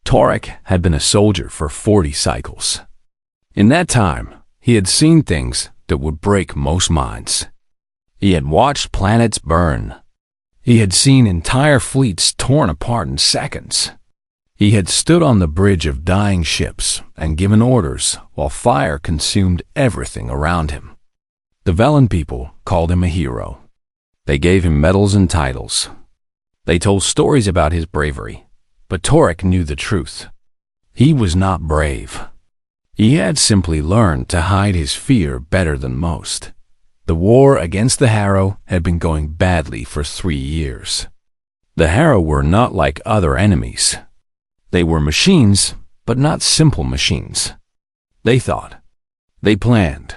Torek had been a soldier for 40 cycles. In that time, he had seen things that would break most minds. He had watched planets burn. He had seen entire fleets torn apart in seconds. He had stood on the bridge of dying ships and given orders while fire consumed everything around him. The Velen people called him a hero. They gave him medals and titles. They told stories about his bravery, but Torek knew the truth. He was not brave. He had simply learned to hide his fear better than most. The war against the Harrow had been going badly for 3 years. The Harrow were not like other enemies. They were machines, but not simple machines. They thought. They planned.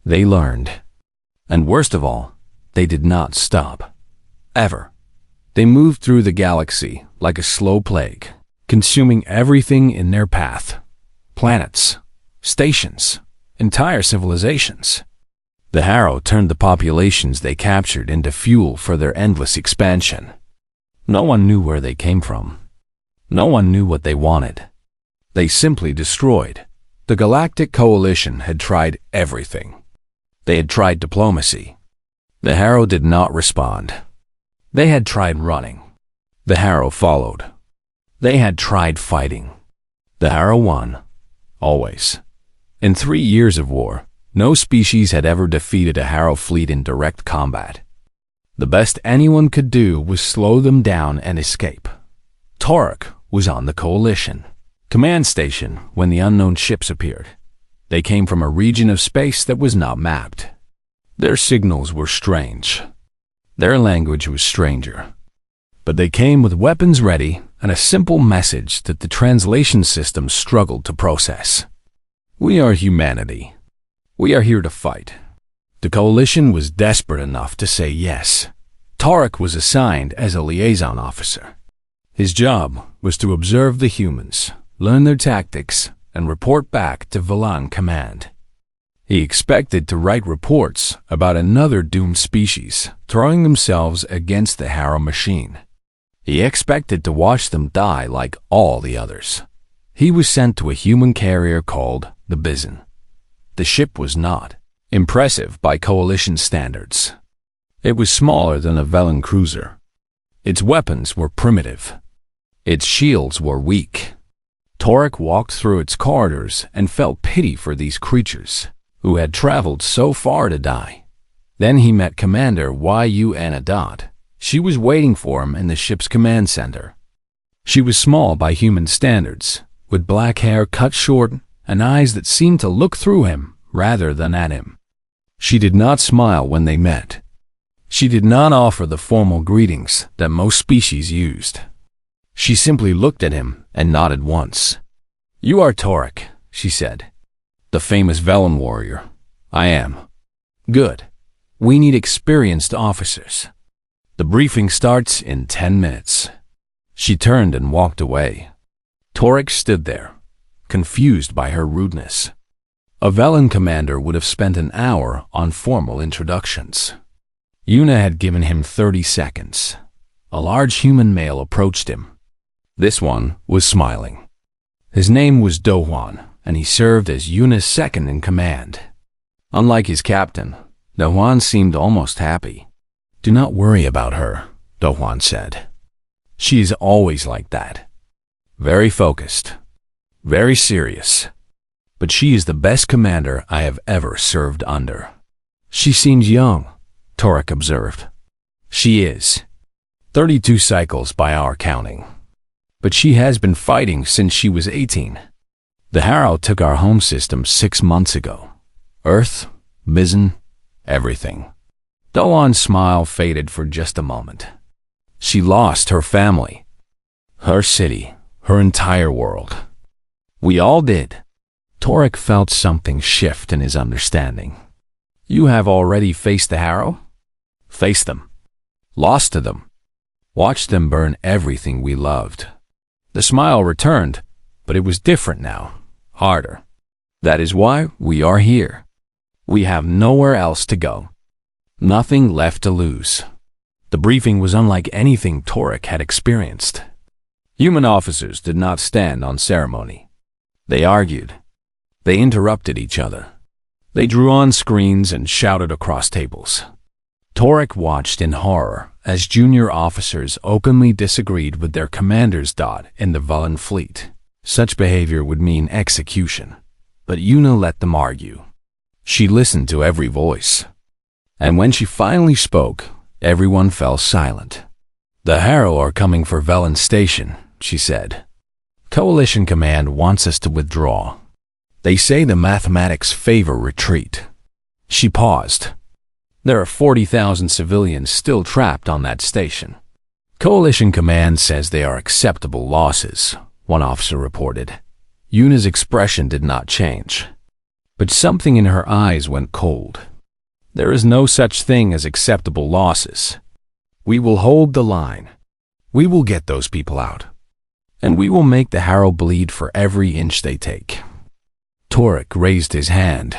They learned. And worst of all, they did not stop. Ever. They moved through the galaxy like a slow plague, consuming everything in their path. Planets, stations, entire civilizations. The Harrow turned the populations they captured into fuel for their endless expansion. No one knew where they came from. No one knew what they wanted. They simply destroyed. The Galactic Coalition had tried everything. They had tried diplomacy. The Harrow did not respond. They had tried running. The Harrow followed. They had tried fighting. The Harrow won. Always. In 3 years of war, no species had ever defeated a Harrow fleet in direct combat. The best anyone could do was slow them down and escape. Torek was on the Coalition command station when the unknown ships appeared. They came from a region of space that was not mapped. Their signals were strange. Their language was stranger. But they came with weapons ready and a simple message that the translation system struggled to process. We are humanity. We are here to fight. The Coalition was desperate enough to say yes. Torek was assigned as a liaison officer. His job was to observe the humans, learn their tactics, and report back to Velen Command. He expected to write reports about another doomed species throwing themselves against the Harrow machine. He expected to watch them die like all the others. He was sent to a human carrier called the Bison. The ship was not impressive by Coalition standards. It was smaller than a Velen cruiser. Its weapons were primitive. Its shields were weak. Torek walked through its corridors and felt pity for these creatures who had traveled so far to die. Then he met Commander YU Anadot. She was waiting for him in the ship's command center. She was small by human standards, with black hair cut short and eyes that seemed to look through him rather than at him. She did not smile when they met. She did not offer the formal greetings that most species used. She simply looked at him and nodded once. "You are Torek," she said. "The famous Velen warrior." "I am." "Good. We need experienced officers. The briefing starts in 10 minutes. She turned and walked away. Torek stood there, confused by her rudeness. A Velen commander would have spent an hour on formal introductions. Yuna had given him 30 seconds. A large human male approached him. This one was smiling. His name was Dohwan, and he served as Yuna's second in command. Unlike his captain, Dohwan seemed almost happy. "Do not worry about her," Dohwan said. "She is always like that. Very focused, very serious. But she is the best commander I have ever served under." "She seems young," Torek observed. "She is. 32 cycles by our counting. But she has been fighting since she was 18. The Harrow took our home system 6 months ago. Earth, Bison, everything." Dohwan's smile faded for just a moment. She lost her family, her city, her entire world. We all did. Torek felt something shift in his understanding. "You have already faced the Harrow?" "Faced them. Lost to them. Watched them burn everything we loved." The smile returned, but it was different now, harder. "That is why we are here. We have nowhere else to go. Nothing left to lose." The briefing was unlike anything Torek had experienced. Human officers did not stand on ceremony. They argued. They interrupted each other. They drew on screens and shouted across tables. Torek watched in horror as junior officers openly disagreed with their commanders. In the Vulcan fleet, such behavior would mean execution. But Una let them argue. She listened to every voice. And when she finally spoke, everyone fell silent. "The Harrow are coming for Velen Station," she said. "Coalition Command wants us to withdraw. They say the mathematics favor retreat." She paused. "There are 40,000 civilians still trapped on that station. Coalition Command says they are acceptable losses," one officer reported. Una's expression did not change, but something in her eyes went cold. "There is no such thing as acceptable losses. We will hold the line. We will get those people out. And we will make the Harrow bleed for every inch they take." Torek raised his hand.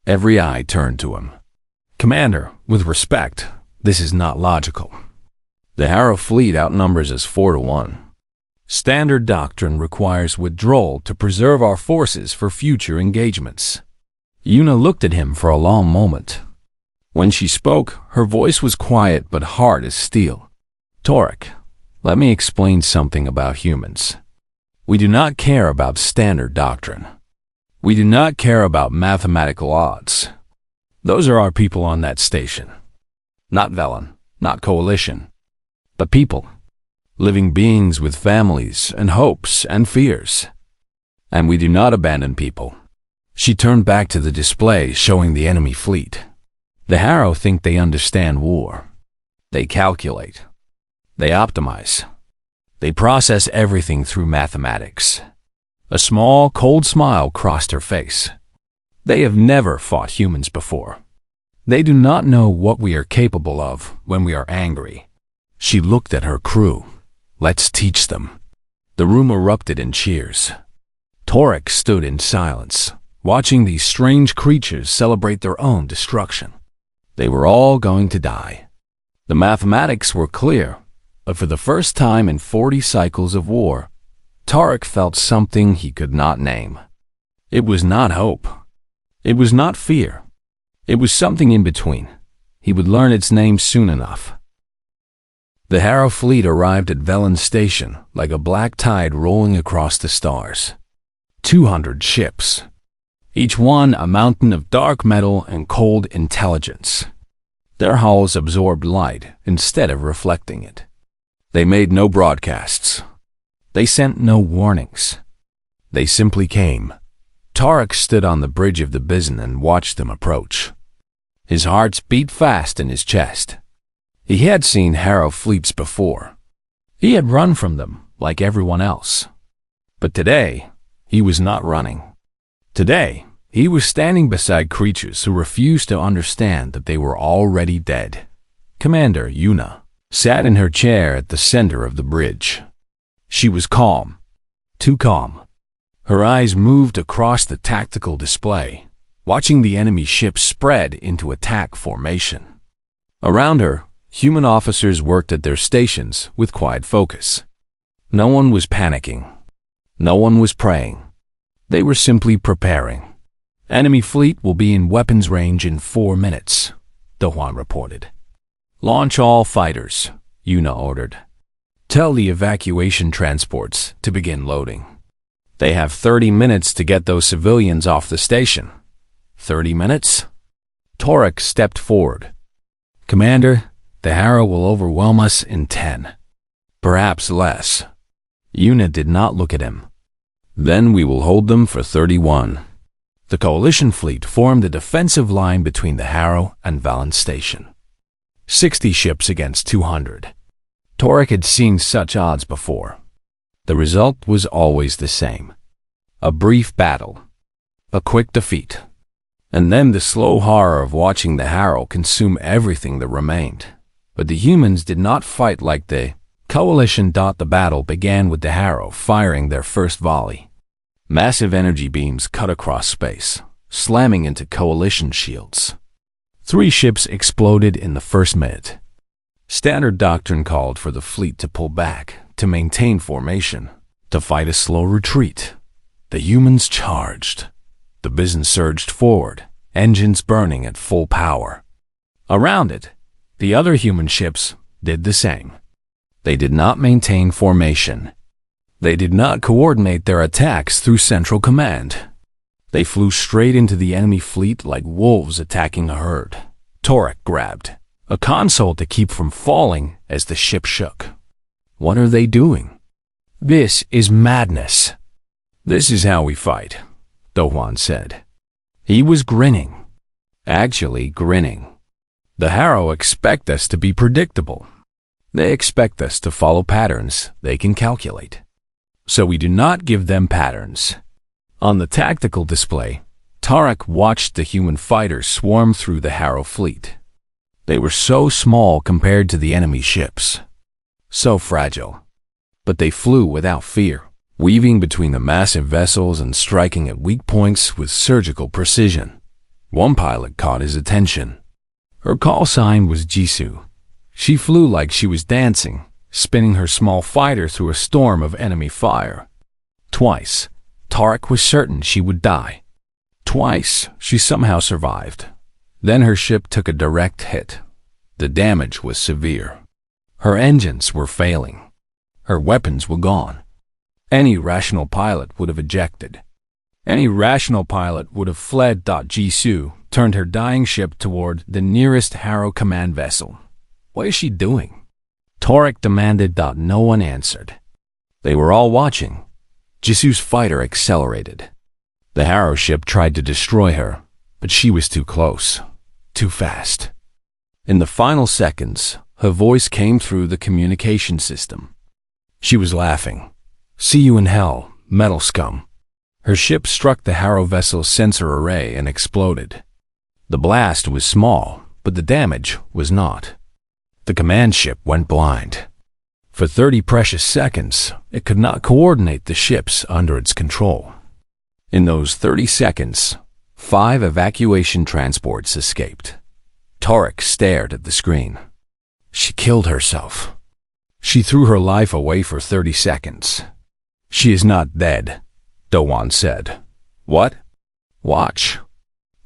Every eye turned to him. "Commander, with respect, this is not logical. The Harrow fleet outnumbers us 4-1. Standard doctrine requires withdrawal to preserve our forces for future engagements." Una looked at him for a long moment. When she spoke, her voice was quiet but hard as steel. "Torek, let me explain something about humans. We do not care about standard doctrine. We do not care about mathematical odds. Those are our people on that station. Not Velen, not Coalition, but people. Living beings with families and hopes and fears. And we do not abandon people." She turned back to the display showing the enemy fleet. "The Harrow think they understand war. They calculate. They optimize. They process everything through mathematics." A small, cold smile crossed her face. "They have never fought humans before. They do not know what we are capable of when we are angry." She looked at her crew. "Let's teach them." The room erupted in cheers. Torek stood in silence, watching these strange creatures celebrate their own destruction. They were all going to die. The mathematics were clear, but for the first time in 40 cycles of war, Torek felt something he could not name. It was not hope. It was not fear. It was something in between. He would learn its name soon enough. The Harrow fleet arrived at Velen Station like a black tide rolling across the stars. 200 ships, each one a mountain of dark metal and cold intelligence. Their hulls absorbed light instead of reflecting it. They made no broadcasts. They sent no warnings. They simply came. Torek stood on the bridge of the Bizen and watched them approach. His heart beat fast in his chest. He had seen Harrow fleets before. He had run from them like everyone else. But today, he was not running. Today, he was standing beside creatures who refused to understand that they were already dead. Commander Una sat in her chair at the center of the bridge. She was calm, too calm. Her eyes moved across the tactical display, watching the enemy ships spread into attack formation. Around her, human officers worked at their stations with quiet focus. No one was panicking. No one was praying. They were simply preparing. "Enemy fleet will be in weapons range in 4 minutes," Dohwan reported. "Launch all fighters," Una ordered. "Tell the evacuation transports to begin loading. They have 30 minutes to get those civilians off the station." 30 minutes? Torek stepped forward. "Commander, the Harrow will overwhelm us in 10. Perhaps less." Una did not look at him. "Then we will hold them for 31. The Coalition fleet formed a defensive line between the Harrow and Velen Station. 60 ships against 200. Torek had seen such odds before. The result was always the same. A brief battle. A quick defeat. And then the slow horror of watching the Harrow consume everything that remained. But the humans did not fight like the Coalition. The battle began with the Harrow firing their first volley. Massive energy beams cut across space, slamming into Coalition shields. 3 ships exploded in the first minute. Standard doctrine called for the fleet to pull back, to maintain formation, to fight a slow retreat. The humans charged. The business surged forward, engines burning at full power. Around it, the other human ships did the same. They did not maintain formation. They did not coordinate their attacks through central command. They flew straight into the enemy fleet like wolves attacking a herd. Torek grabbed a console to keep from falling as the ship shook. What are they doing? This is madness. This is how we fight, Dohwan said. He was grinning. Actually grinning. The Harrow expect us to be predictable. They expect us to follow patterns they can calculate. So we do not give them patterns. On the tactical display, Tarek watched the human fighters swarm through the Harrow fleet. They were so small compared to the enemy ships. So fragile. But they flew without fear, weaving between the massive vessels and striking at weak points with surgical precision. One pilot caught his attention. Her call sign was Jisoo. She flew like she was dancing, spinning her small fighter through a storm of enemy fire. Twice, Tarek was certain she would die. Twice, she somehow survived. Then her ship took a direct hit. The damage was severe. Her engines were failing. Her weapons were gone. Any rational pilot would have ejected. Any rational pilot would have fled. Jisoo turned her dying ship toward the nearest Harrow command vessel. What is she doing? Torek demanded. No one answered. They were all watching. Jisoo's fighter accelerated. The Harrow ship tried to destroy her, but she was too close, too fast. In the final seconds, her voice came through the communication system. She was laughing. See you in hell, metal scum. Her ship struck the Harrow vessel's sensor array and exploded. The blast was small, but the damage was not. The command ship went blind. For 30 precious seconds, it could not coordinate the ships under its control. In those 30 seconds, 5 evacuation transports escaped. Torek stared at the screen. She killed herself. She threw her life away for 30 seconds. She is not dead, Dohwan said. What? Watch.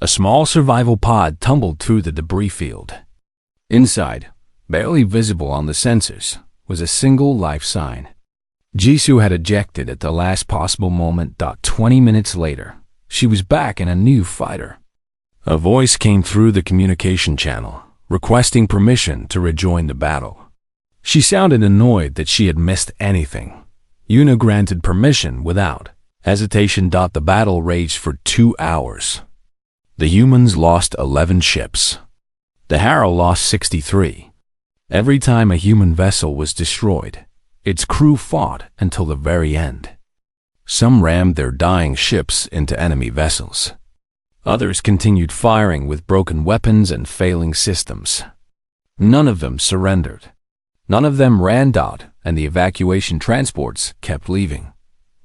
A small survival pod tumbled through the debris field. Inside, barely visible on the sensors, was a single life sign. Jisoo had ejected at the last possible moment. 20 minutes later, she was back in a new fighter. A voice came through the communication channel, requesting permission to rejoin the battle. She sounded annoyed that she had missed anything. Yuna granted permission without hesitation. The battle raged for 2 hours. The humans lost 11 ships. The Harrow lost 63. Every time a human vessel was destroyed, its crew fought until the very end. Some rammed their dying ships into enemy vessels. Others continued firing with broken weapons and failing systems. None of them surrendered. None of them ran. And the evacuation transports kept leaving.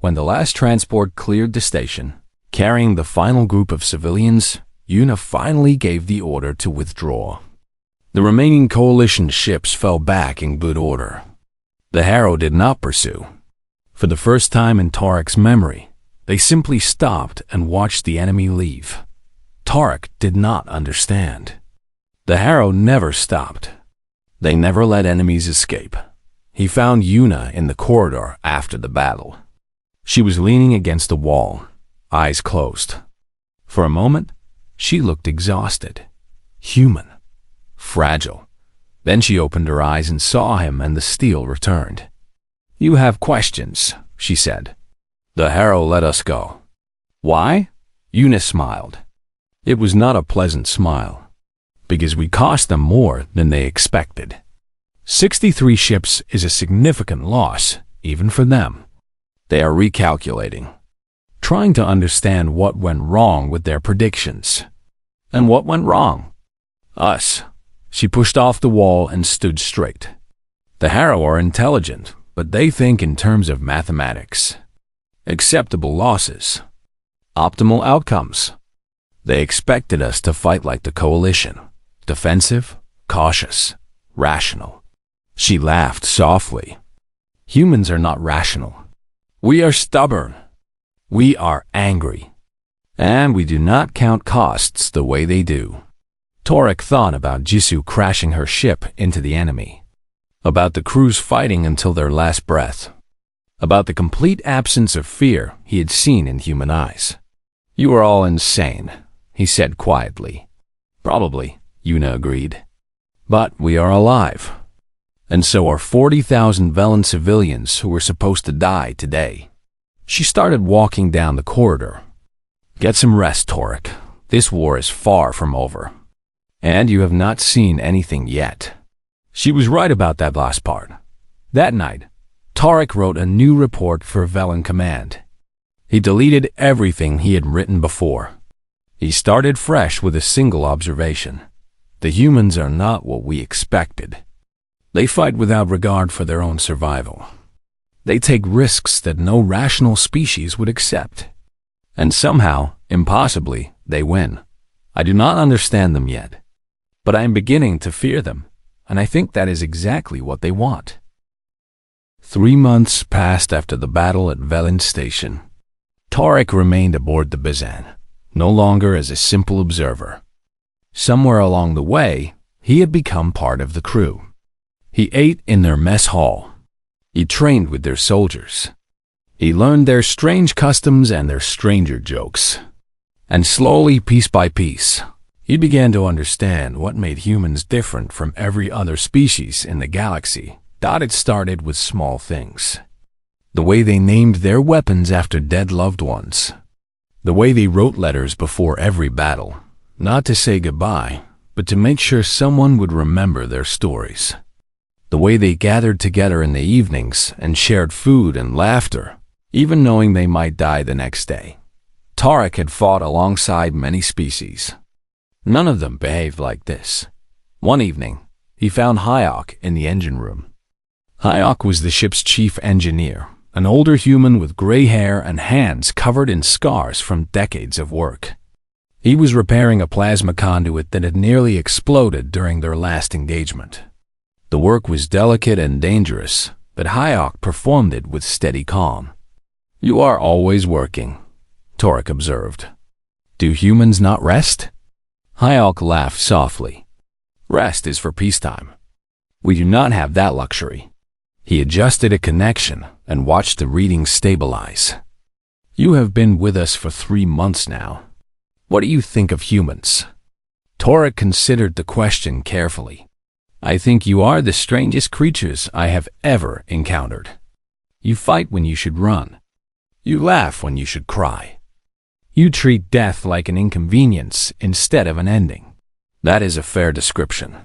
When the last transport cleared the station, carrying the final group of civilians, Yuna finally gave the order to withdraw. The remaining coalition ships fell back in good order. The Harrow did not pursue. For the first time in Tarek's memory, they simply stopped and watched the enemy leave. Tarek did not understand. The Harrow never stopped. They never let enemies escape. He found Yuna in the corridor after the battle. She was leaning against the wall, eyes closed. For a moment, she looked exhausted, human, fragile. Then she opened her eyes and saw him, and the steel returned. You have questions, she said. The Harrow let us go. Why? Yuna smiled. It was not a pleasant smile, because we cost them more than they expected. 63 ships is a significant loss, even for them. They are recalculating, trying to understand what went wrong with their predictions. And what went wrong? Us. She pushed off the wall and stood straight. The Harrow are intelligent, but they think in terms of mathematics. Acceptable losses. Optimal outcomes. They expected us to fight like the coalition. Defensive, cautious, rational. She laughed softly. Humans are not rational. We are stubborn. We are angry. And we do not count costs the way they do. Torek thought about Jisoo crashing her ship into the enemy, about the crews fighting until their last breath, about the complete absence of fear he had seen in human eyes. "You are all insane," he said quietly. "Probably," Yuna agreed. "But we are alive. And so are 40,000 Velen civilians who were supposed to die today." She started walking down the corridor. "Get some rest, Torek. This war is far from over. And you have not seen anything yet." She was right about that last part. That night, Torek wrote a new report for Velen Command. He deleted everything he had written before. He started fresh with a single observation. The humans are not what we expected. They fight without regard for their own survival. They take risks that no rational species would accept. And somehow, impossibly, they win. I do not understand them yet, but I am beginning to fear them, and I think that is exactly what they want. 3 months passed after the battle at Velen Station. Torek remained aboard the Bizan, no longer as a simple observer. Somewhere along the way, he had become part of the crew. He ate in their mess hall. He trained with their soldiers. He learned their strange customs and their stranger jokes. And slowly, piece by piece, he began to understand what made humans different from every other species in the galaxy. It started with small things. The way they named their weapons after dead loved ones. The way they wrote letters before every battle, not to say goodbye, but to make sure someone would remember their stories. The way they gathered together in the evenings and shared food and laughter, even knowing they might die the next day. Torek had fought alongside many species. None of them behaved like this. One evening, he found Hyok in the engine room. Hyok was the ship's chief engineer, an older human with gray hair and hands covered in scars from decades of work. He was repairing a plasma conduit that had nearly exploded during their last engagement. The work was delicate and dangerous, but Hyok performed it with steady calm. "You are always working," Torek observed. "Do humans not rest?" Hyok laughed softly. "Rest is for peacetime. We do not have that luxury." He adjusted a connection and watched the readings stabilize. "You have been with us for 3 months now. What do you think of humans?" Torek considered the question carefully. "I think you are the strangest creatures I have ever encountered. You fight when you should run. You laugh when you should cry. You treat death like an inconvenience instead of an ending." "That is a fair description."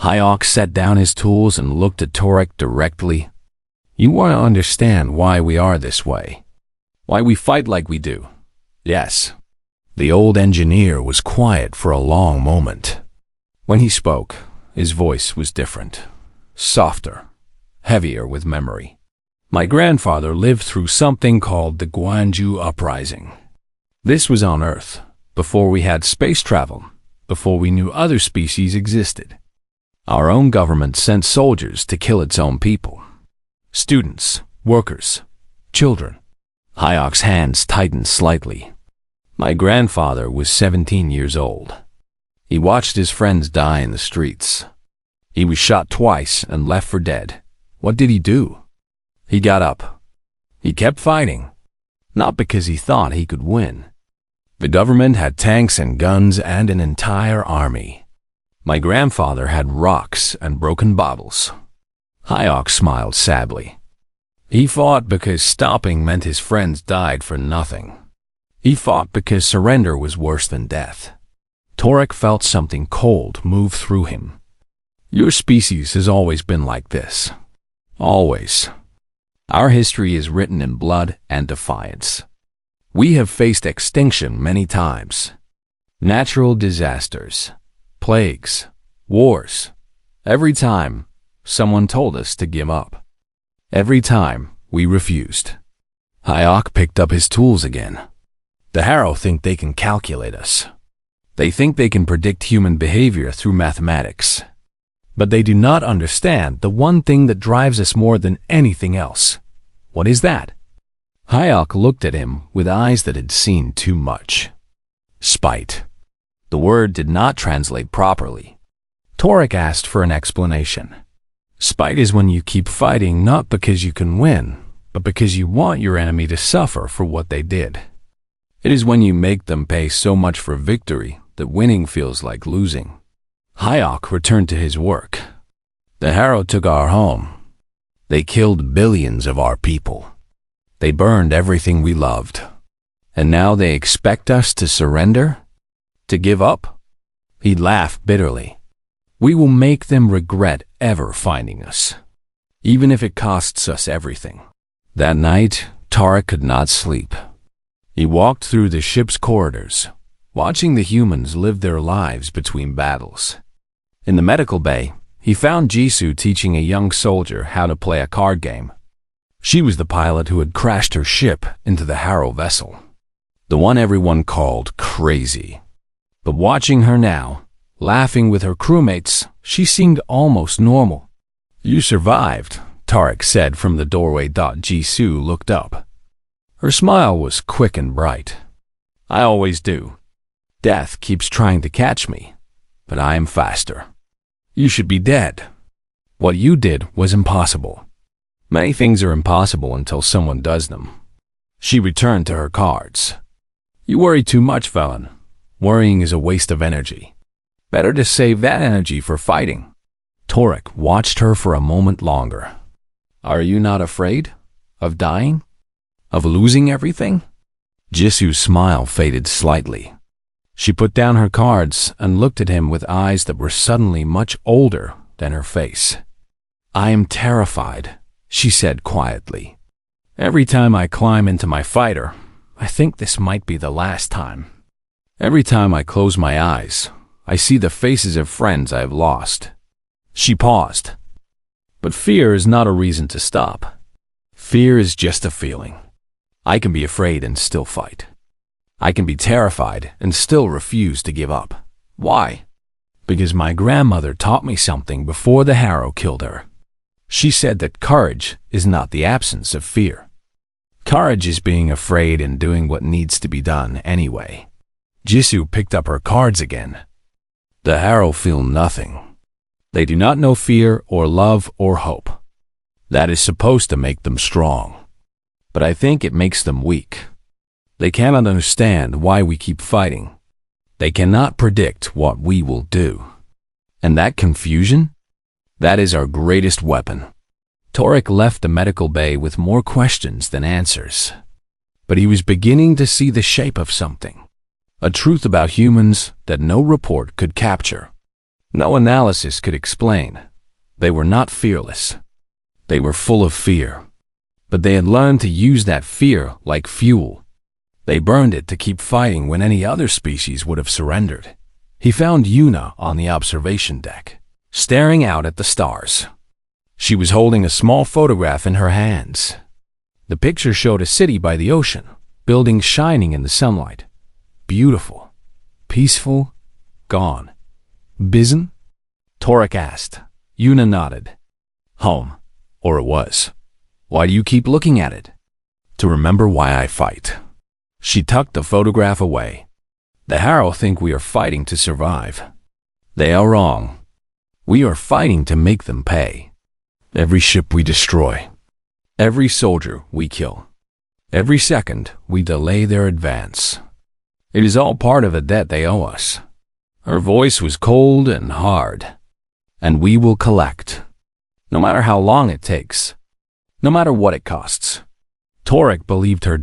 Hyok set down his tools and looked at Torek directly. "You want to understand why we are this way. Why we fight like we do." "Yes." The old engineer was quiet for a long moment. When he spoke, his voice was different, softer, heavier with memory. "My grandfather lived through something called the Guanju Uprising. This was on Earth, before we had space travel, before we knew other species existed. Our own government sent soldiers to kill its own people. Students, workers, children." Hyok's hands tightened slightly. "My grandfather was 17 years old. He watched his friends die in the streets. He was shot twice and left for dead. What did he do? He got up. He kept fighting, not because he thought he could win. The government had tanks and guns and an entire army. My grandfather had rocks and broken bottles." Hyok smiled sadly. "He fought because stopping meant his friends died for nothing. He fought because surrender was worse than death." Torek felt something cold move through him. "Your species has always been like this. Always. Our history is written in blood and defiance. We have faced extinction many times. Natural disasters, plagues, wars. Every time, someone told us to give up. Every time, we refused." Hyok picked up his tools again. "The Harrow think they can calculate us. They think they can predict human behavior through mathematics. But they do not understand the one thing that drives us more than anything else. What is that? Hyok looked at him with eyes that had seen too much. Spite. The word did not translate properly. Torek asked for an explanation. Spite is when you keep fighting not because you can win, but because you want your enemy to suffer for what they did. It is when you make them pay so much for victory that winning feels like losing. Hyok returned to his work. The Harrow took our home. They killed billions of our people. They burned everything we loved. And now they expect us to surrender? To give up? He laughed bitterly. We will make them regret ever finding us, even if it costs us everything. That night, Tarek could not sleep. He walked through the ship's corridors, watching the humans live their lives between battles. In the medical bay, he found Jisoo teaching a young soldier how to play a card game. She was the pilot who had crashed her ship into the Harrow vessel, the one everyone called crazy. But watching her now, laughing with her crewmates, she seemed almost normal. You survived, Tarek said from the doorway. Jisoo looked up. Her smile was quick and bright. I always do. Death keeps trying to catch me, but I am faster. You should be dead. What you did was impossible. Many things are impossible until someone does them. She returned to her cards. You worry too much, Felon. Worrying is a waste of energy. Better to save that energy for fighting. Torek watched her for a moment longer. Are you not afraid? Of dying? Of losing everything? Jisoo's smile faded slightly. She put down her cards and looked at him with eyes that were suddenly much older than her face. I am terrified, she said quietly. Every time I climb into my fighter, I think this might be the last time. Every time I close my eyes, I see the faces of friends I have lost. She paused. But fear is not a reason to stop. Fear is just a feeling. I can be afraid and still fight. I can be terrified and still refuse to give up. Why? Because my grandmother taught me something before the Harrow killed her. She said that courage is not the absence of fear. Courage is being afraid and doing what needs to be done anyway. Jisoo picked up her cards again. The Harrow feel nothing. They do not know fear or love or hope. That is supposed to make them strong. But I think it makes them weak. They cannot understand why we keep fighting. They cannot predict what we will do. And that confusion? That is our greatest weapon. Torek left the medical bay with more questions than answers. But he was beginning to see the shape of something. A truth about humans that no report could capture. No analysis could explain. They were not fearless. They were full of fear. But they had learned to use that fear like fuel. They burned it to keep fighting when any other species would have surrendered. He found Yuna on the observation deck, staring out at the stars. She was holding a small photograph in her hands. The picture showed a city by the ocean, buildings shining in the sunlight. Beautiful, peaceful, gone. Bizen? Torek asked. Yuna nodded. Home, or it was. Why do you keep looking at it? To remember why I fight. She tucked the photograph away. The Harrow think we are fighting to survive. They are wrong. We are fighting to make them pay. Every ship we destroy. Every soldier we kill. Every second we delay their advance. It is all part of a debt they owe us. Her voice was cold and hard. And we will collect. No matter how long it takes. No matter what it costs. Torek believed her.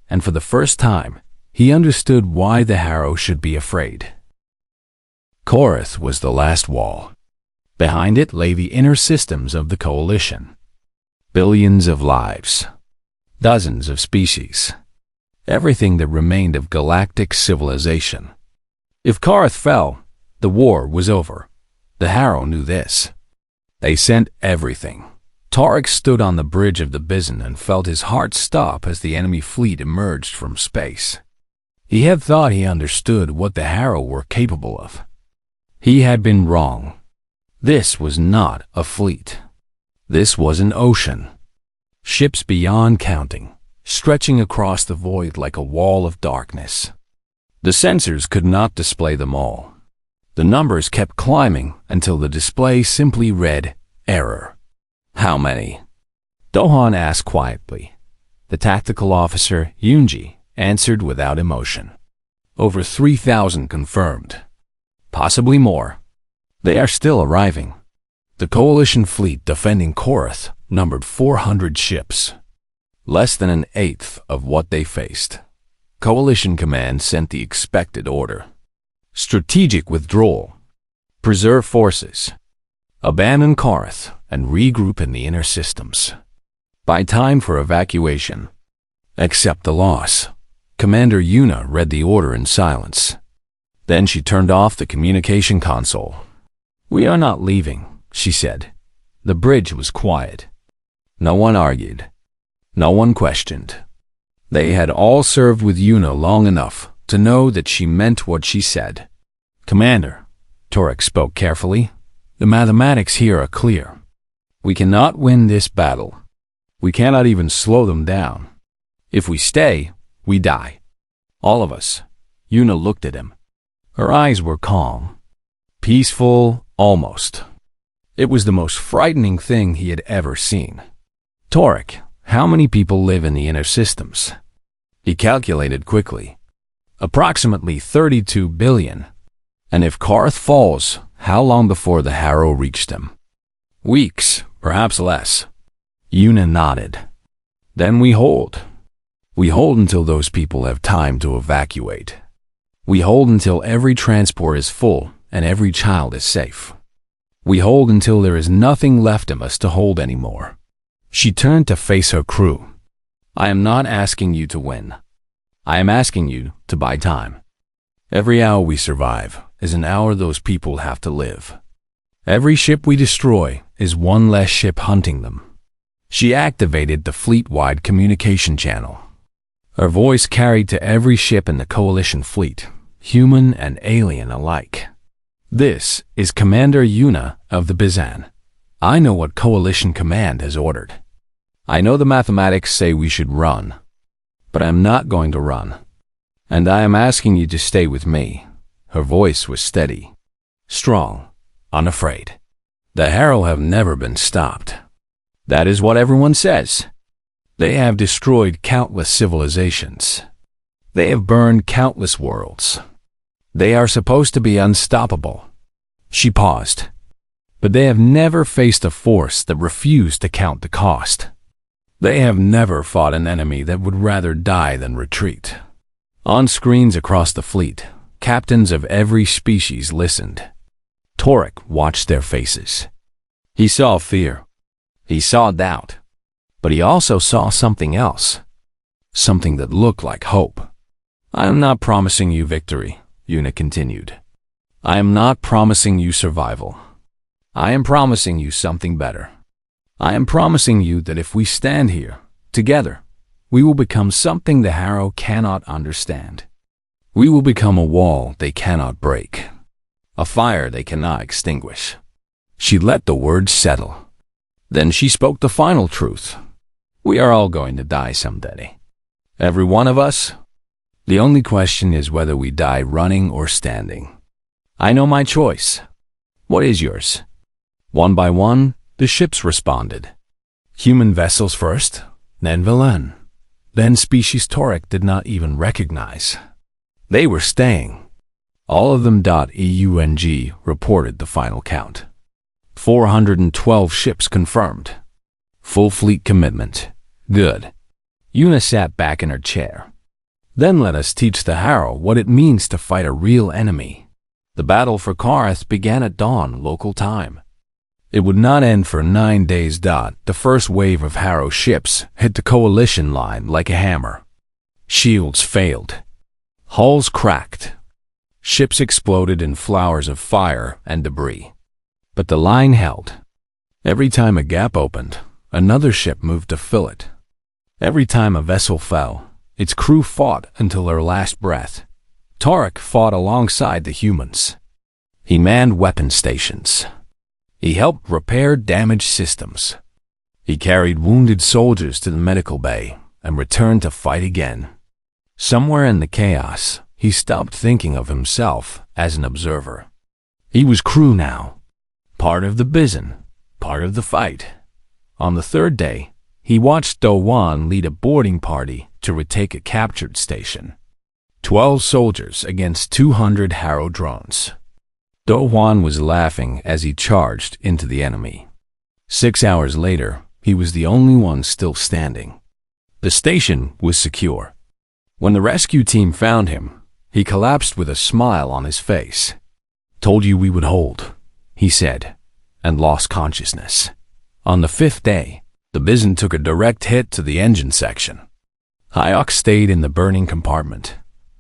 And for the first time, he understood why the Harrow should be afraid. Korath was the last wall. Behind it lay the inner systems of the Coalition. Billions of lives. Dozens of species. Everything that remained of galactic civilization. If Korath fell, the war was over. The Harrow knew this. They sent everything. Tarek stood on the bridge of the Bizen and felt his heart stop as the enemy fleet emerged from space. He had thought he understood what the Harrow were capable of. He had been wrong. This was not a fleet. This was an ocean. Ships beyond counting, stretching across the void like a wall of darkness. The sensors could not display them all. The numbers kept climbing until the display simply read, "Error." "How many?" Dohan asked quietly. The tactical officer, Yunji, answered without emotion. "Over 3,000 confirmed. Possibly more. They are still arriving." The coalition fleet defending Korath numbered 400 ships. Less than an eighth of what they faced. Coalition Command sent the expected order. Strategic withdrawal. Preserve forces. Abandon Korath and regroup in the inner systems. Buy time for evacuation. Accept the loss. Commander Yuna read the order in silence. Then she turned off the communication console. "We are not leaving," she said. The bridge was quiet. No one argued. No one questioned. They had all served with Yuna long enough to know that she meant what she said. "Commander," Torek spoke carefully, "the mathematics here are clear. We cannot win this battle. We cannot even slow them down. If we stay, we die. All of us." Yuna looked at him. Her eyes were calm. Peaceful, almost. It was the most frightening thing he had ever seen. "Torek, how many people live in the inner systems?" He calculated quickly. "Approximately 32 billion. And if Korath falls, how long before the Harrow reached them?" "Weeks, perhaps less." Yuna nodded. "Then we hold. We hold until those people have time to evacuate. We hold until every transport is full and every child is safe. We hold until there is nothing left of us to hold anymore." She turned to face her crew. "I am not asking you to win. I am asking you to buy time. Every hour we survive is an hour those people have to live. Every ship we destroy is one less ship hunting them." She activated the fleet-wide communication channel. Her voice carried to every ship in the coalition fleet, human and alien alike. "This is Commander Yuna of the Bizan. I know what Coalition Command has ordered. I know the mathematics say we should run, but I'm not going to run. And I am asking you to stay with me." Her voice was steady, strong, unafraid. "The Harrow have never been stopped. That is what everyone says. They have destroyed countless civilizations. They have burned countless worlds. They are supposed to be unstoppable." She paused. "But they have never faced a force that refused to count the cost. They have never fought an enemy that would rather die than retreat." On screens across the fleet, captains of every species listened. Torek watched their faces. He saw fear. He saw doubt. But he also saw something else. Something that looked like hope. "I am not promising you victory," Yuna continued. "I am not promising you survival. I am promising you something better. I am promising you that if we stand here, together, we will become something the Harrow cannot understand. We will become a wall they cannot break. A fire they cannot extinguish." She let the words settle. Then she spoke the final truth. "We are all going to die someday. Every one of us. The only question is whether we die running or standing. I know my choice. What is yours?" One by one, the ships responded. Human vessels first, then Villain, then species Torek did not even recognize. They were staying. All of them. EUNG reported the final count. 412 ships confirmed. Full fleet commitment. Good. Yuna sat back in her chair. "Then let us teach the Harrow what it means to fight a real enemy." The battle for Korath began at dawn local time. It would not end for 9 days. The first wave of Harrow ships hit the coalition line like a hammer. Shields failed. Hulls cracked. Ships exploded in flowers of fire and debris. But the line held. Every time a gap opened, another ship moved to fill it. Every time a vessel fell, its crew fought until their last breath. Torek fought alongside the humans. He manned weapon stations. He helped repair damaged systems. He carried wounded soldiers to the medical bay and returned to fight again. Somewhere in the chaos, he stopped thinking of himself as an observer. He was crew now, part of the business, part of the fight. On the third day, he watched Do Wan lead a boarding party to retake a captured station. 12 soldiers against 200 Harrow drones. Do Wan was laughing as he charged into the enemy. 6 hours later, he was the only one still standing. The station was secure. When the rescue team found him, he collapsed with a smile on his face. "Told you we would hold," he said, and lost consciousness. On the 5th day, the Bison took a direct hit to the engine section. Hayok stayed in the burning compartment,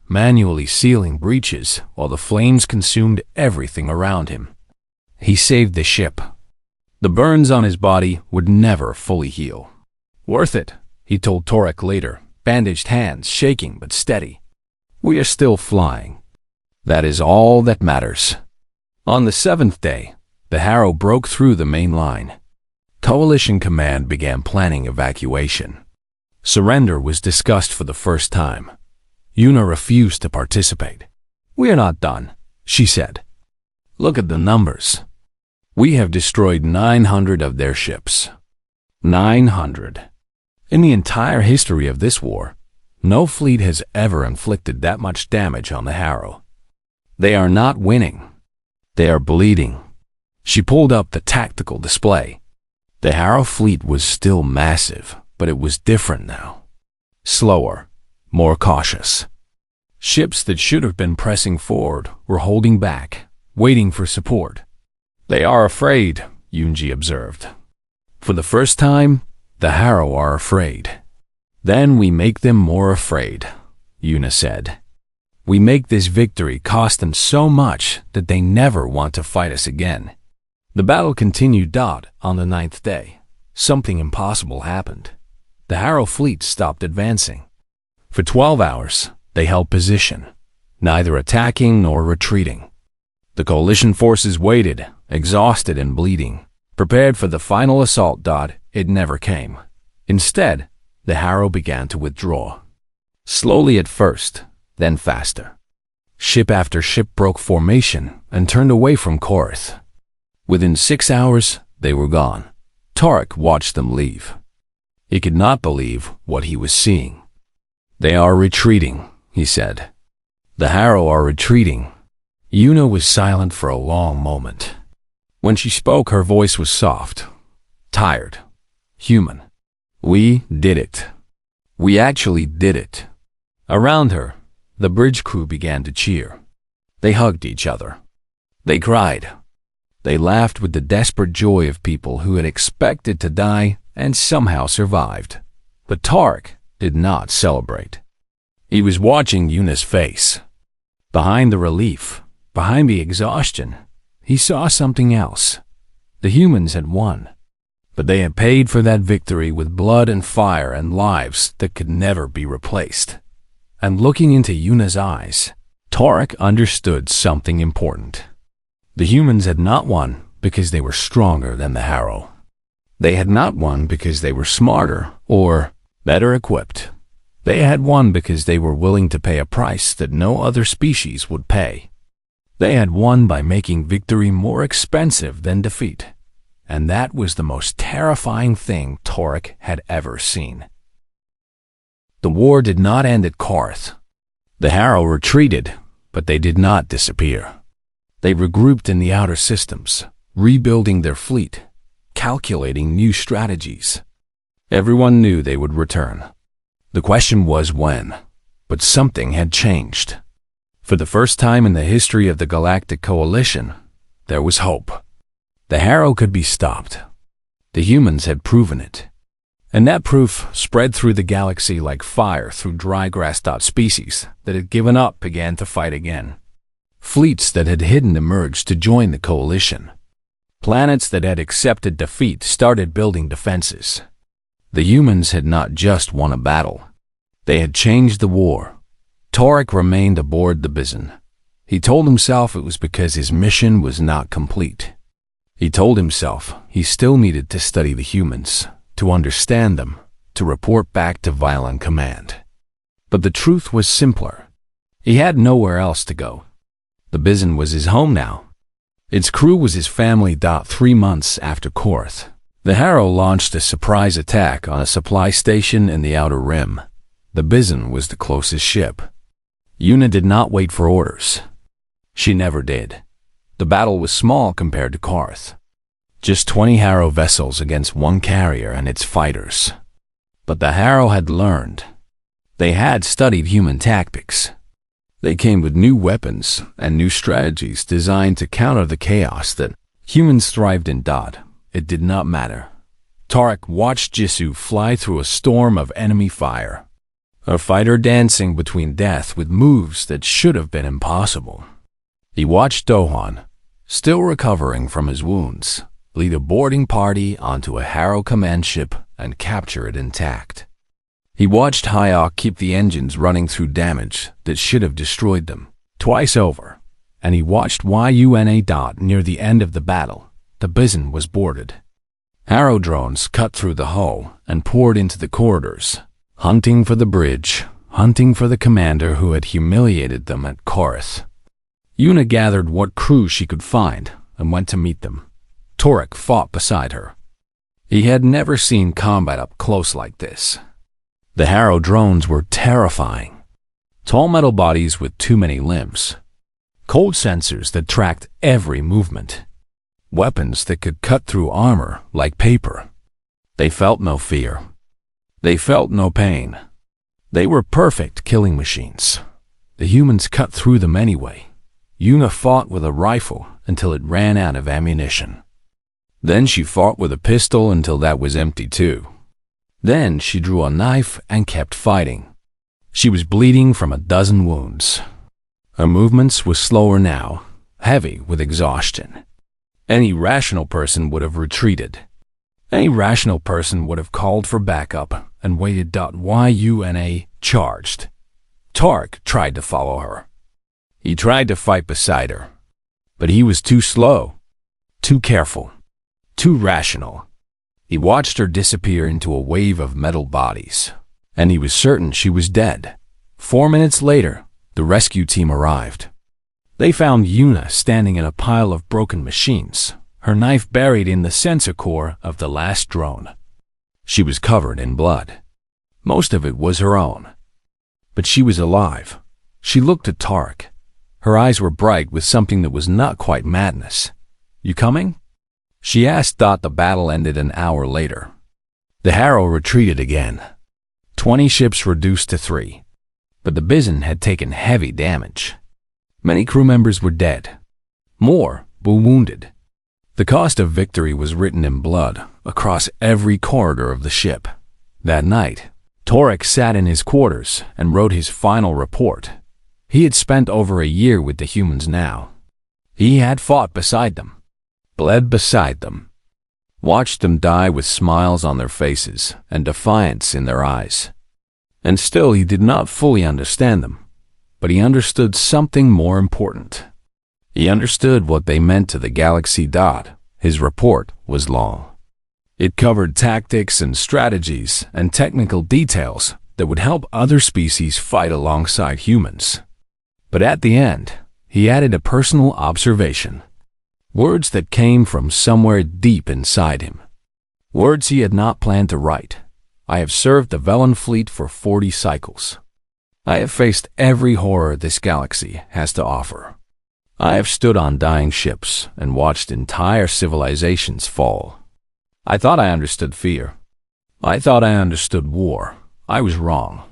manually sealing breaches while the flames consumed everything around him. He saved the ship. The burns on his body would never fully heal. "Worth it," he told Torek later, bandaged hands shaking but steady. "We are still flying. That is all that matters." On the 7th day, the Harrow broke through the main line. Coalition Command began planning evacuation. Surrender was discussed for the first time. Yuna refused to participate. "We are not done," she said. "Look at the numbers. We have destroyed 900 of their ships. 900. In the entire history of this war, no fleet has ever inflicted that much damage on the Harrow. They are not winning. They are bleeding." She pulled up the tactical display. The Harrow fleet was still massive, but it was different now. Slower, more cautious. Ships that should have been pressing forward were holding back, waiting for support. "They are afraid," Yunji observed. "For the first time, the Harrow are afraid. Then we make them more afraid," Yuna said. "We make this victory cost them so much that they never want to fight us again." The battle continued. On the 9th day, something impossible happened. The Harrow fleet stopped advancing. For 12 hours, they held position, neither attacking nor retreating. The coalition forces waited, exhausted and bleeding, prepared for the final assault. It never came. Instead, the Harrow began to withdraw. Slowly at first, then faster. Ship after ship broke formation and turned away from Korath. Within 6 hours, they were gone. Tarek watched them leave. He could not believe what he was seeing. "They are retreating," he said. "The Harrow are retreating." Yuna was silent for a long moment. When she spoke, her voice was soft, tired, human. "We did it. We actually did it." Around her, the bridge crew began to cheer. They hugged each other. They cried. They laughed with the desperate joy of people who had expected to die and somehow survived. But Tarek did not celebrate. He was watching Yuna's face. Behind the relief, behind the exhaustion, he saw something else. The humans had won, but they had paid for that victory with blood and fire and lives that could never be replaced. And looking into Yuna's eyes, Tarek understood something important. The humans had not won because they were stronger than the Harrow. They had not won because they were smarter or better equipped. They had won because they were willing to pay a price that no other species would pay. They had won by making victory more expensive than defeat. And that was the most terrifying thing Tarek had ever seen. The war did not end at Korath. The Harrow retreated, but they did not disappear. They regrouped in the outer systems, rebuilding their fleet, calculating new strategies. Everyone knew they would return. The question was when, but something had changed. For the first time in the history of the Galactic Coalition, there was hope. The Harrow could be stopped. The humans had proven it. And that proof spread through the galaxy like fire through dry grass. Species that had given up began to fight again. Fleets that had hidden emerged to join the coalition. Planets that had accepted defeat started building defenses. The humans had not just won a battle. They had changed the war. Tarek remained aboard the Bison. He told himself it was because his mission was not complete. He told himself he still needed to study the humans, to understand them, to report back to Violent Command. But the truth was simpler. He had nowhere else to go. The Bison was his home now. Its crew was his family. 3 months after Korth, the Harrow launched a surprise attack on a supply station in the Outer Rim. The Bison was the closest ship. Una did not wait for orders. She never did. The battle was small compared to Korth. Just 20 Harrow vessels against 1 carrier and its fighters. But the Harrow had learned. They had studied human tactics. They came with new weapons and new strategies designed to counter the chaos that humans thrived in. It did not matter. Tarek watched Jisoo fly through a storm of enemy fire. A fighter dancing between death with moves that should have been impossible. He watched Dohan, still recovering from his wounds, lead a boarding party onto a Harrow command ship and capture it intact. He watched Hayok keep the engines running through damage that should have destroyed them twice over, and he watched Yuna. Near the end of the battle, the Bison was boarded. Harrow drones cut through the hull and poured into the corridors, hunting for the bridge, hunting for the commander who had humiliated them at Korth. Una gathered what crew she could find and went to meet them. Torek fought beside her. He had never seen combat up close like this. The Harrow drones were terrifying. Tall metal bodies with too many limbs. Cold sensors that tracked every movement. Weapons that could cut through armor like paper. They felt no fear. They felt no pain. They were perfect killing machines. The humans cut through them anyway. Una fought with a rifle until it ran out of ammunition. Then she fought with a pistol until that was empty too. Then she drew a knife and kept fighting. She was bleeding from a dozen wounds. Her movements were slower now, heavy with exhaustion. Any rational person would have retreated. Any rational person would have called for backup and waited. Yuna charged. Tark tried to follow her. He tried to fight beside her, but he was too slow, too careful, too rational. He watched her disappear into a wave of metal bodies, and he was certain she was dead. 4 minutes later, the rescue team arrived. They found Una standing in a pile of broken machines, her knife buried in the sensor core of the last drone. She was covered in blood. Most of it was her own. But she was alive. She looked at Tarek. Her eyes were bright with something that was not quite madness. "You coming?" she asked. The battle ended an hour later. The Harrow retreated again. 20 ships reduced to 3. But the Bison had taken heavy damage. Many crew members were dead. More were wounded. The cost of victory was written in blood across every corridor of the ship. That night, Torek sat in his quarters and wrote his final report. He had spent over a year with the humans now. He had fought beside them, bled beside them, watched them die with smiles on their faces and defiance in their eyes. And still he did not fully understand them, but he understood something more important. He understood what they meant to the galaxy. His report was long. It covered tactics and strategies and technical details that would help other species fight alongside humans. But at the end, he added a personal observation. Words that came from somewhere deep inside him. Words he had not planned to write. "I have served the Velen fleet for 40 cycles. I have faced every horror this galaxy has to offer. I have stood on dying ships and watched entire civilizations fall. I thought I understood fear. I thought I understood war. I was wrong.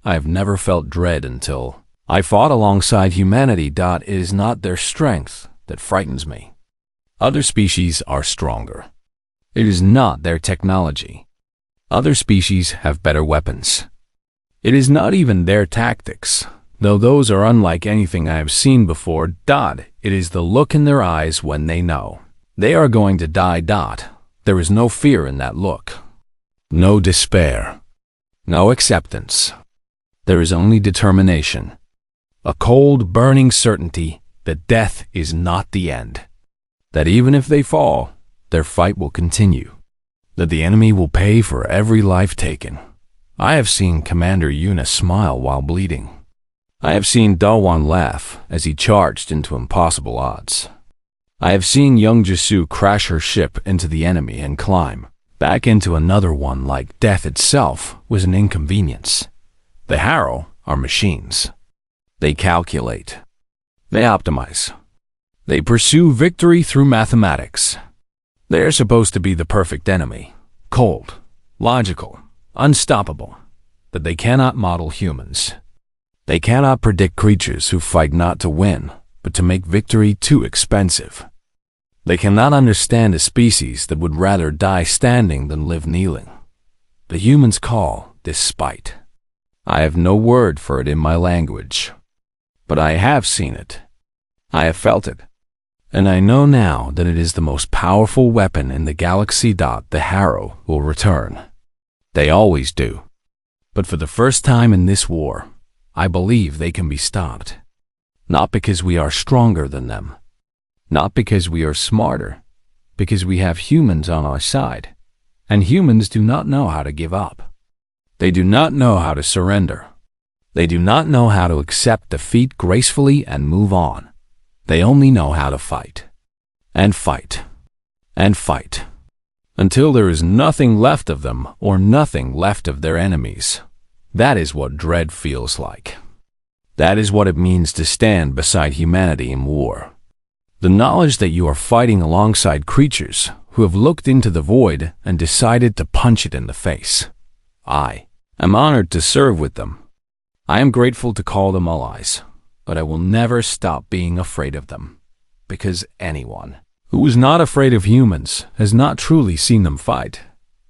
I have never felt dread until I fought alongside humanity. It is not their strength that frightens me. Other species are stronger. It is not their technology. Other species have better weapons. It is not even their tactics, though those are unlike anything I have seen before. It is the look in their eyes when they know they are going to die. There is no fear in that look. No despair. No acceptance. There is only determination. A cold, burning certainty that death is not the end. That even if they fall, their fight will continue. That the enemy will pay for every life taken. I have seen Commander Yuna smile while bleeding. I have seen Dawan laugh as he charged into impossible odds. I have seen young Jisu crash her ship into the enemy and climb back into another one like death itself was an inconvenience. The Harrow are machines. They calculate. They optimize. They pursue victory through mathematics. They are supposed to be the perfect enemy, cold, logical, unstoppable, but they cannot model humans. They cannot predict creatures who fight not to win, but to make victory too expensive. They cannot understand a species that would rather die standing than live kneeling. The humans call this spite. I have no word for it in my language, but I have seen it. I have felt it. And I know now that it is the most powerful weapon in the galaxy. The Harrow will return. They always do. But for the first time in this war, I believe they can be stopped. Not because we are stronger than them. Not because we are smarter. Because we have humans on our side. And humans do not know how to give up. They do not know how to surrender. They do not know how to accept defeat gracefully and move on. They only know how to fight. And fight. And fight. Until there is nothing left of them or nothing left of their enemies. That is what dread feels like. That is what it means to stand beside humanity in war. The knowledge that you are fighting alongside creatures who have looked into the void and decided to punch it in the face. I am honored to serve with them. I am grateful to call them allies. But I will never stop being afraid of them, because anyone who is not afraid of humans has not truly seen them fight.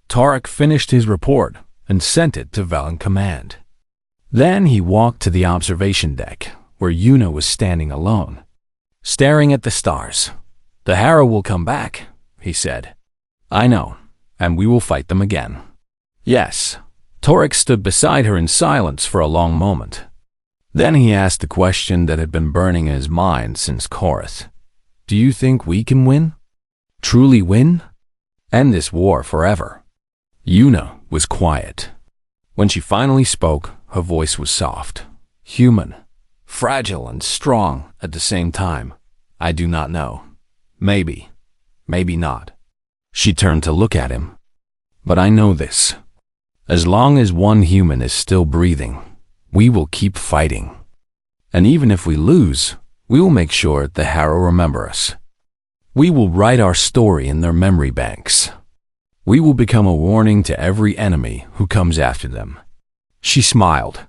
Tarek finished his report and sent it to Val in command. Then he walked to the observation deck, where Yuna was standing alone, staring at the stars. The Harrow will come back, he said. I know, and we will fight them again. Yes. Tarek stood beside her in silence for a long moment. Then he asked the question that had been burning in his mind since Korath. Do you think we can win? Truly win? End this war forever? Yuna was quiet. When she finally spoke, her voice was soft, human, fragile and strong at the same time. I do not know. Maybe. Maybe not. She turned to look at him. But I know this. As long as one human is still breathing, we will keep fighting. And even if we lose, we will make sure the Harrow remember us. We will write our story in their memory banks. We will become a warning to every enemy who comes after them. She smiled.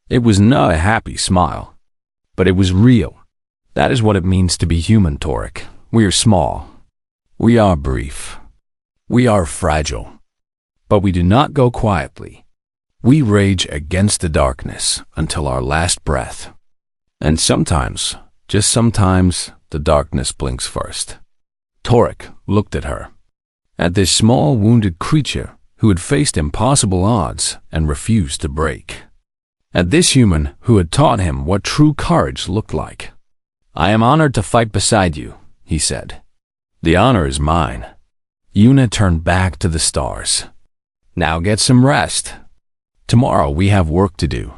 It was not a happy smile, but it was real. That is what it means to be human, Tarek. We are small. We are brief. We are fragile. But we do not go quietly. We rage against the darkness until our last breath. And sometimes, just sometimes, the darkness blinks first. Tarek looked at her. At this small, wounded creature who had faced impossible odds and refused to break. At this human who had taught him what true courage looked like. I am honored to fight beside you, he said. The honor is mine. Yuna turned back to the stars. Now get some rest. Tomorrow we have work to do.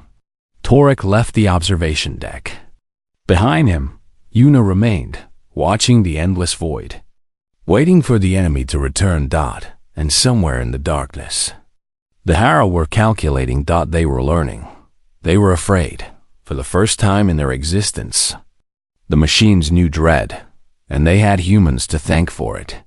Tarek left the observation deck. Behind him, Yuna remained, watching the endless void, waiting for the enemy to return. And somewhere in the darkness, the Harrow were calculating. They were learning. They were afraid, for the first time in their existence. The machines knew dread, and they had humans to thank for it.